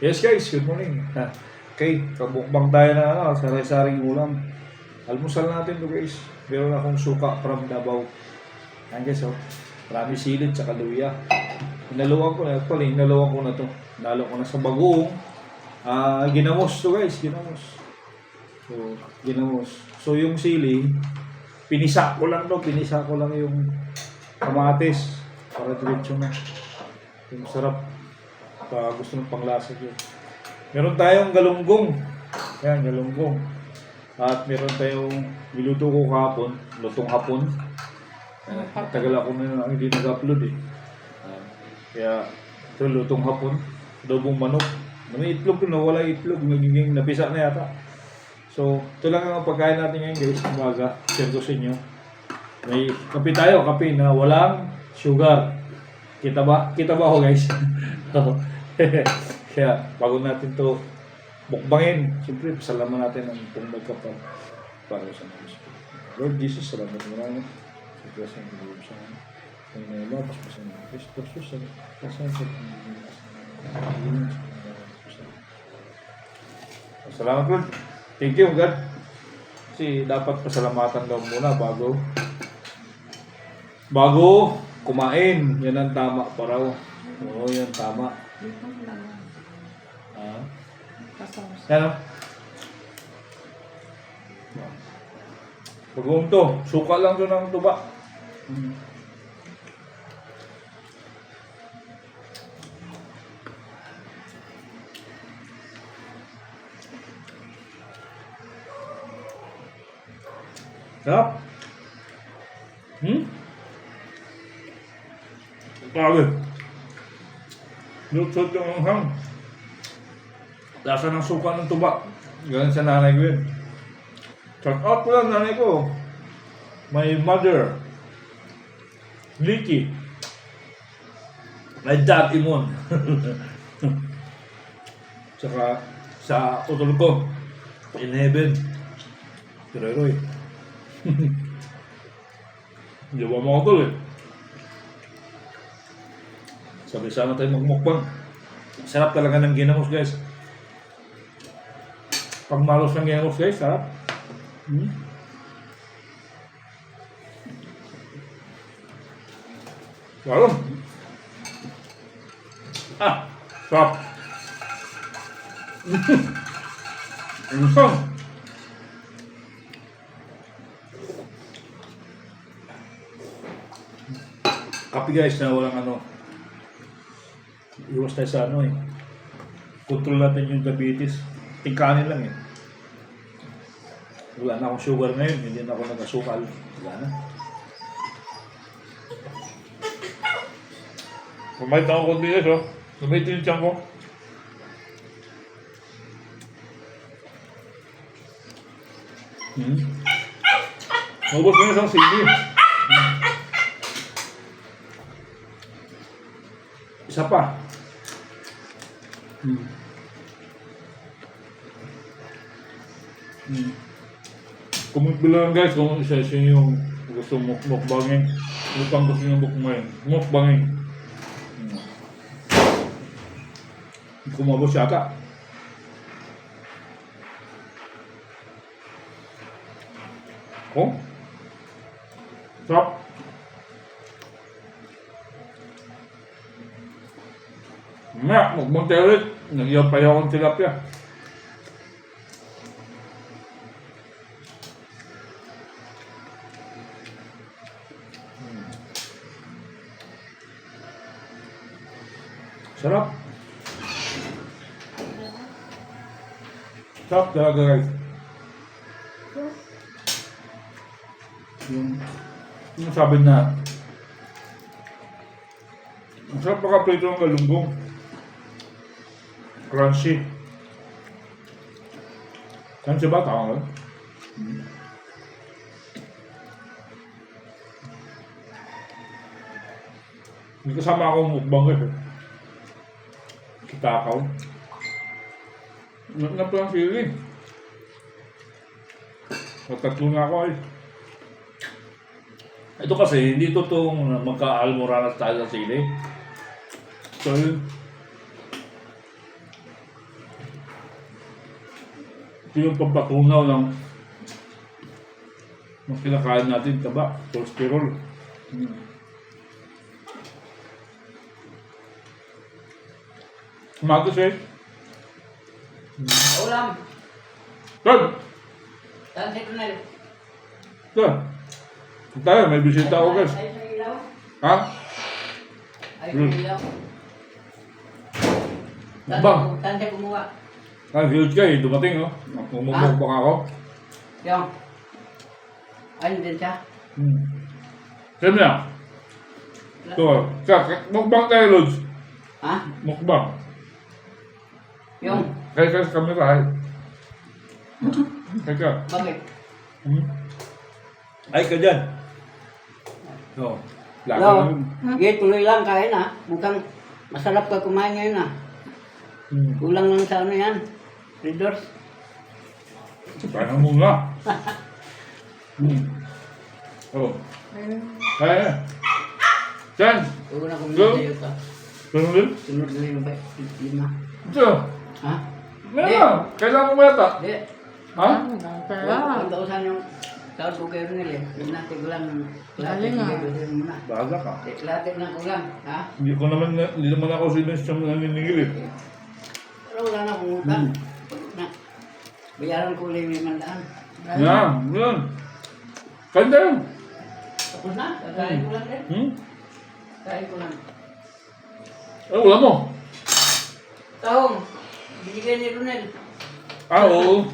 Yes guys, good morning. Okay, kabukbang tayo na sari-saring ulam. Almusal natin to guys. Meron akong suka from Davao. Ayan guys, marami silid sa luya. Hinaluan ko na to. Nalo ko na sa bagoong. Ginamos to guys, ginamos. So yung sili, pinisa ko lang yung kamatis para diretso na. Yung sarap. Gusto ng panglasa yun. Meron tayong galunggong. Yan, galunggong. At meron tayong niluto ko kahapon, lutong hapon. Tagal ako na hindi nag-upload eh. Kaya ito lutong hapon, adobong manok. May itlog na wala itlog, nagiging napisa na yata. So, ito lang ang pagkain natin ngayon guys, umaga. Share ko sa inyo. May kape tayo, kape na walang sugar. Kita ba ako guys? Kaya bago natin to mukbangin, siyempre pasalamat natin ang itong nagkapag para sa mga Lord Jesus, salamat marami sa klaseng nilulog sa amin. Ang nalabas pa sa mga Kristo sa kasang sa salamat Lord. Thank you God. Kasi dapat pasalamatan daw muna bago kumain. Yan ang tama pa raw. Oo, yan tama. Yan o. Pag-uom to, suka lang to ng tuba. Sarap. Grabe. Lutsot yung anghang. Lasa ng suka ng tuba. Ganun sa nanay ko yun. Shout out ko lang nanay ko. My mother, Licky. My dad, Imon. Tsaka sa utol ko, in heaven, Roy. Hindi ba mga utol eh. Sabi-sama tayo magmukbang. Sarap talaga ng ginamos guys. Pag malos ng ginamos guys, sarap. Sarap. Sarap. Ang sarap. Kape guys na walang iwas tayo sa control natin yung diabetes. Tingkanin lang eh. Wala na akong sugar ngayon, hindi na ako nag-asukal. Wala na. Kumahit na ako kundi guys Kumahit yung tiyan ko. Mabos na isang sili. Isa pa. Comment below lang guys kung isa yung gusto mukbangin. Lupang gusto nyo mukbangin. Kumabos yata. Oh? Sarap. Mukbang tayo ulit. Nagyaw pa akong tilapia. Sarap. Sarap talaga guys. Yung sabi na ang sarap makaprito ng galunggong. Crunchy. Crunchy ba? Tama ba? Hindi kasama akong mukbang guys Kitakaw. Ano pa ang sili? Matatlo na ako eh. Ito kasi, hindi totoong magka-almoranas tayo sa sili. So yun. Ito yung pampatunaw ng kinakain natin, taba, cholesterol. Kamatis eh. Ulam. Dad! Saan si Ronel? Dad! Tayo, may bisita ako guys. Ay, sa ilaw. Ha? Ay, sa ilaw. Mukbang. Saan siya gumawa? Ah, huge guy, dumating oh. Mumukbang ako. Yung. Ayun din siya. Sabi na. Ito, mukbang tayo, Lods. Ha? Mukbang. Yung. Kaya sa kamera, hay. Kaya. Bakit? Ay ka dyan. Oo. Laka Hello. na yun. Sige, tuloy lang kain ha. Mukhang masarap ka kumain ngayon ha. Kulang lang sa ano yan. Red Doors. Kaya muna. Oo. Kaya. Diyan. Huwag na kung Go. sa'yo ka. Ganun din. Sunod na yung 5. Ito. Ha? Meron. Kailangan mo yata. Hindi. Ha? Huwag kausan yung tawad ko kayo nila eh. Huwag natin kulang. Lahat yung muna. Bahala ka. Lahat na kulang. Ha? Hindi naman ako sinus yung naniningil eh. Pero wala na akong utang. Na. Bayaran ko ulit yung 500. Yan. Yan. Kanda yun. Tapos na. Kakain ko lang din. Kain ko lang. Ay, wala mo. Taong. Binigay ni Ronel. Ah, oo.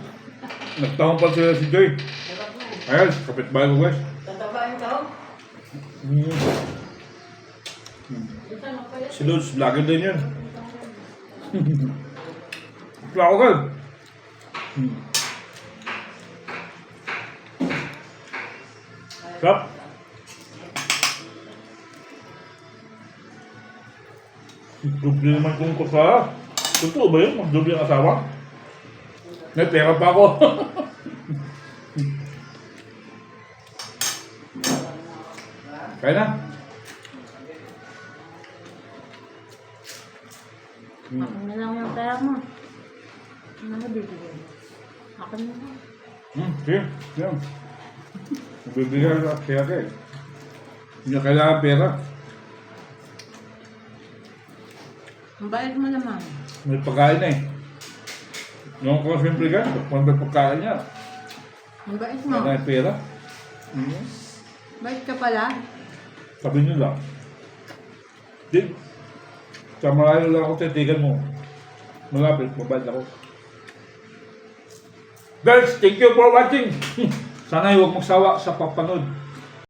Nagtahong pa sila si Joy. Dapat na eh. Ayan, kapitbahay ko guys. Tataba yung taong. Mm. Minsan magpalit. Si Lods, vlogger din yun. Vlogger. Kap. Doble naman kung kusa. Totoo ba yun? Magdoble ang asawa? May pera pa ako. Kaya na. Akin na lang yung pera mo. Ano na bibigyan? Akin na lang. Sige. Yan. Bibigyan ka kaya kayo. Hindi na kailangan pera. Ang bait mo naman. May pagkain na eh. Yung ko siyempre ka, kung may pagkain niya, Ang bait mo. kailangan pera. Bait ka pala. Sabi nila. Di, sa malayo lang ako titigan mo. Malapit, mabait ako. Guys, thank you for watching. Sana huwag magsawa sa papanood.